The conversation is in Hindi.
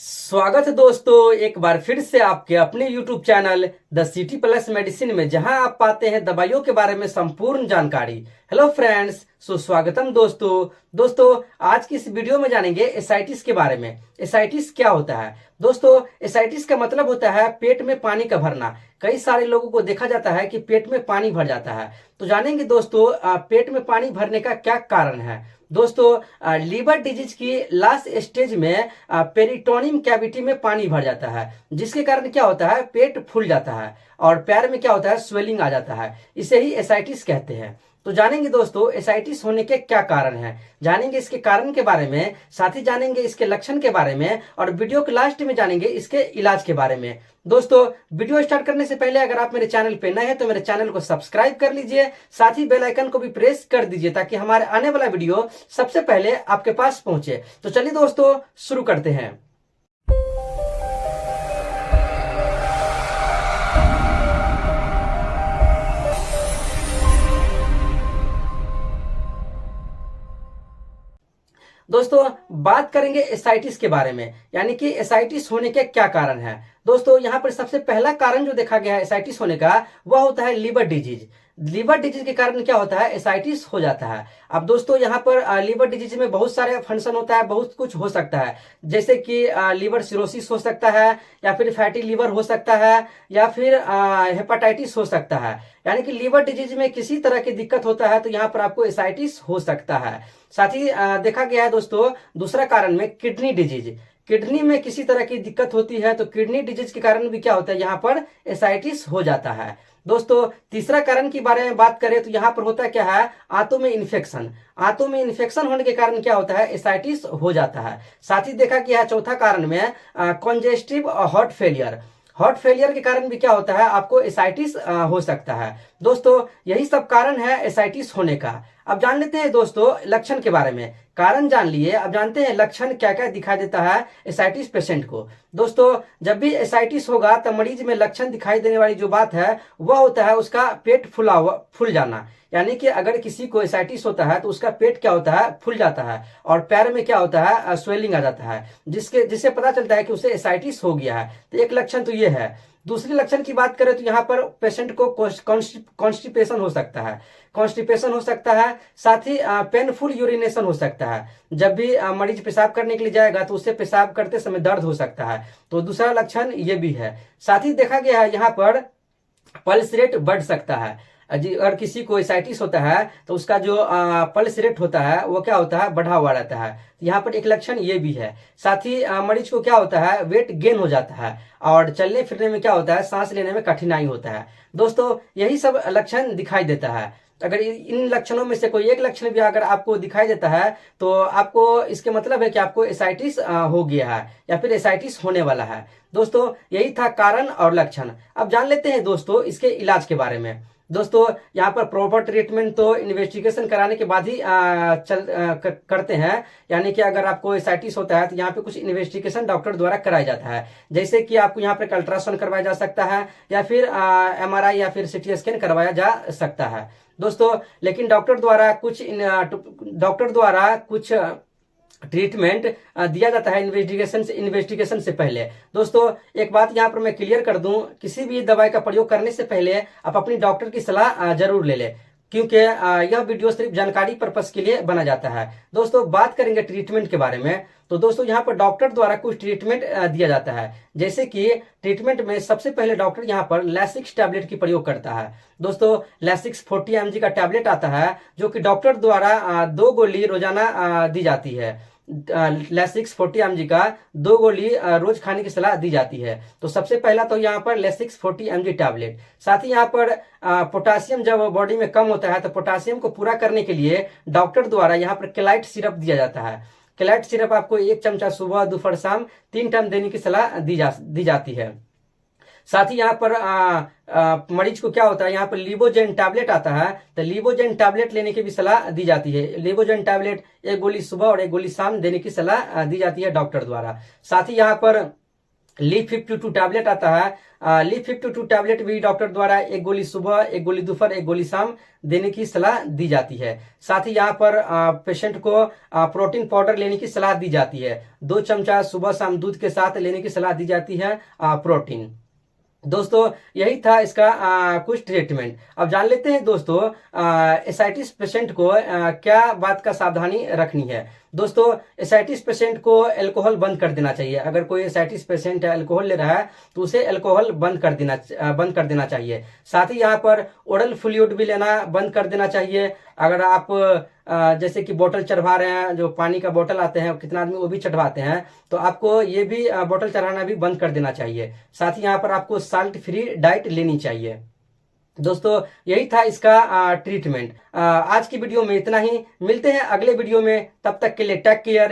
स्वागत है दोस्तों एक बार फिर से आपके अपने YouTube channel the city plus medicine में, जहां आप पाते हैं दवाइयों के बारे में संपूर्ण जानकारी। हेलो फ्रेंड्स, सुस्वागतम दोस्तों आज की इस वीडियो में जानेंगे एसाइटिस के बारे में। एसाइटिस क्या होता है दोस्तों? एसाइटिस का मतलब होता है पेट में पानी का भरना। कई सारे लोगों को देखा जाता है कि पेट में पानी भर जाता है। तो जानेंगे दोस्तों पेट में पानी भरने का क्या कारण है। दोस्तों लीवर डिजीज की लास्ट स्टेज में पेरिटोनियम कैविटी में पानी भर जाता है, जिसके कारण क्या होता है, पेट फूल जाता है और पैर में क्या होता है, स्वेलिंग आ जाता है। इसे ही एसाइटिस कहते हैं। तो जानेंगे दोस्तों एसाइटिस होने के क्या कारण हैं, जानेंगे इसके कारण के बारे में, साथ ही जानेंगे इसके लक्षण के बारे में और वीडियो के लास्ट में जानेंगे इसके इलाज के बारे में। दोस्तों वीडियो स्टार्ट करने से पहले अगर आप मेरे चैनल पे नए हैं तो मेरे चैनल को सब्सक्राइब कर लीजिए, साथ ही बेल आइकन को भी प्रेस कर दीजिए ताकि हमारे आने वाला वीडियो सबसे पहले आपके पास पहुंचे। तो चलिए दोस्तों शुरू करते हैं। दोस्तों बात करेंगे एसाइटिस के बारे में, यानी कि एसाइटिस होने के क्या कारण है। दोस्तों यहाँ पर सबसे पहला कारण जो देखा गया है एसाइटिस होने का, वह होता है लीवर डिजीज। लीवर डिजीज के कारण क्या होता है, एसाइटिस हो जाता है। अब दोस्तों यहाँ पर लीवर डिजीज में बहुत सारे फंक्शन होता है, बहुत कुछ हो सकता है, जैसे कि लीवर सिरोसिस हो सकता है, या फिर फैटी लीवर हो सकता है, या फिर हेपाटाइटिस हो सकता है। यानी कि लीवर डिजीज में किसी तरह की दिक्कत होता है तो यहाँ पर आपको एसाइटिस हो सकता है। साथ ही देखा गया है दोस्तों दूसरा कारण में किडनी डिजीज। किडनी में किसी तरह की दिक्कत होती है तो किडनी डिजीज के कारण भी क्या होता है, यहाँ पर एसाइटिस हो जाता है। दोस्तों तीसरा कारण के बारे में बात करें तो यहाँ पर होता क्या है, आंतों में इन्फेक्शन। आंतों में इन्फेक्शन होने के कारण क्या होता है, एसाइटिस हो जाता है। साथ ही देखा गया है चौथा कारण में congestive heart failure. Heart failure के कारण भी क्या होता है, आपको एसाइटिस हो सकता है। दोस्तों यही सब कारण है एसाइटिस होने का। अब जान लेते हैं दोस्तों लक्षण के बारे में। कारण जान लिए, अब जानते हैं लक्षण क्या क्या दिखाई देता है एसाइटिस पेशेंट को। दोस्तों जब भी एसाइटिस होगा तो मरीज में लक्षण दिखाई देने वाली जो बात है वह होता है उसका पेट फूल जाना। यानी कि अगर किसी को एसाइटिस होता है तो उसका पेट क्या होता है, फूल जाता है और पैर में क्या होता है, स्वेलिंग आ जाता है, जिससे पता चलता है कि उसे एसाइटिस हो गया है। तो एक लक्षण तो ये है। दूसरे लक्षण की बात करें तो यहाँ पर पेशेंट को कॉन्स्टिपेशन हो सकता है। कॉन्स्टिपेशन हो सकता है, साथ ही पेनफुल यूरिनेशन हो सकता है। जब भी मरीज पेशाब करने के लिए जाएगा तो उससे पेशाब करते समय दर्द हो सकता है। तो दूसरा लक्षण ये भी है। साथ ही देखा गया है यहाँ पर पल्स रेट बढ़ सकता है। अगर किसी को एसाइटिस होता है तो उसका जो पल्स रेट होता है वो क्या होता है, बढ़ा हुआ रहता है। यहाँ पर एक लक्षण ये भी है। साथ ही मरीज को क्या होता है, वेट गेन हो जाता है और चलने फिरने में क्या होता है, सांस लेने में कठिनाई होता है। दोस्तों यही सब लक्षण दिखाई देता है। अगर इन लक्षणों में से कोई एक लक्षण भी अगर आपको दिखाई देता है तो आपको इसके मतलब है कि आपको एसाइटिस हो गया है या फिर एसाइटिस होने वाला है। दोस्तों यही था कारण और लक्षण। अब जान लेते हैं दोस्तों इसके इलाज के बारे में। दोस्तों यहाँ पर प्रॉपर ट्रीटमेंट तो इन्वेस्टिगेशन कराने के बाद ही करते हैं। यानी कि अगर आपको एसाइटिस होता है तो यहाँ पे कुछ इन्वेस्टिगेशन डॉक्टर द्वारा कराया जाता है, जैसे कि आपको यहाँ पे अल्ट्रासाउंड करवाया जा सकता है या फिर MRI या फिर CT स्कैन करवाया जा सकता है। दोस्तों लेकिन डॉक्टर द्वारा कुछ ट्रीटमेंट दिया जाता है इन्वेस्टिगेशन से पहले। दोस्तों एक बात यहाँ पर मैं क्लियर कर दूं, किसी भी दवाई का प्रयोग करने से पहले आप अपनी डॉक्टर की सलाह जरूर ले लें, क्योंकि यह वीडियो सिर्फ जानकारी पर्पस के लिए बना जाता है। दोस्तों बात करेंगे ट्रीटमेंट के बारे में। तो दोस्तों यहाँ पर डॉक्टर द्वारा कुछ ट्रीटमेंट दिया जाता है, जैसे कि ट्रीटमेंट में सबसे पहले डॉक्टर यहाँ पर लैसिक्स टैबलेट की प्रयोग करता है। दोस्तों लैसिक्स 40 mg का टैबलेट आता है, जो कि डॉक्टर द्वारा 2 गोली रोजाना दी जाती है। लैसिक्स 40 mg का 2 गोली रोज खाने की सलाह दी जाती है। तो सबसे पहला तो यहाँ पर लैसिक्स 40 mg टैबलेट। साथ ही यहाँ पर पोटासियम जब बॉडी में कम होता है तो पोटासियम को पूरा करने के लिए डॉक्टर द्वारा यहाँ पर केलाइट सिरप दिया जाता है। केलाइट सिरप आपको 1 चमचा सुबह दोपहर शाम 3 टाइम देने की सलाह दी जाती है। साथ ही यहाँ पर मरीज को क्या होता है, यहाँ पर लिवोजेन टैबलेट आता है, तो लिवोजेन टैबलेट लेने की भी सलाह दी जाती है। लिवोजेन टैबलेट 1 गोली सुबह और 1 गोली शाम देने की सलाह दी जाती है डॉक्टर द्वारा। साथ ही यहाँ पर LIV52 टैबलेट आता है। LIV52 टैबलेट भी डॉक्टर द्वारा एक गोली सुबह, एक गोली दोपहर, एक गोली शाम देने की सलाह दी जाती है। साथ ही यहाँ पर पेशेंट को प्रोटीन पाउडर लेने की सलाह दी जाती है। 2 चमचा सुबह शाम दूध के साथ लेने की सलाह दी जाती है प्रोटीन। दोस्तों यही था इसका कुछ ट्रीटमेंट। अब जान लेते हैं दोस्तों एसाइटिस पेशेंट को क्या बात का सावधानी रखनी है। दोस्तों एसाइटिस पेशेंट को अल्कोहल बंद कर देना चाहिए। अगर कोई एसाइटिस पेशेंट है अल्कोहल ले रहा है तो उसे अल्कोहल बंद कर देना चाहिए। साथ ही यहाँ पर ओरल फ्लूइड भी लेना बंद कर देना चाहिए। अगर आप जैसे कि बोतल चढ़वा रहे हैं, जो पानी का बोतल आते हैं कितना आदमी वो भी चढ़वाते हैं, तो आपको ये भी बोतल चढ़ाना भी बंद कर देना चाहिए। साथ ही यहाँ पर आपको साल्ट फ्री डाइट लेनी चाहिए। दोस्तों यही था इसका ट्रीटमेंट। आज की वीडियो में इतना ही। मिलते हैं अगले वीडियो में, तब तक के लिए टेक केयर।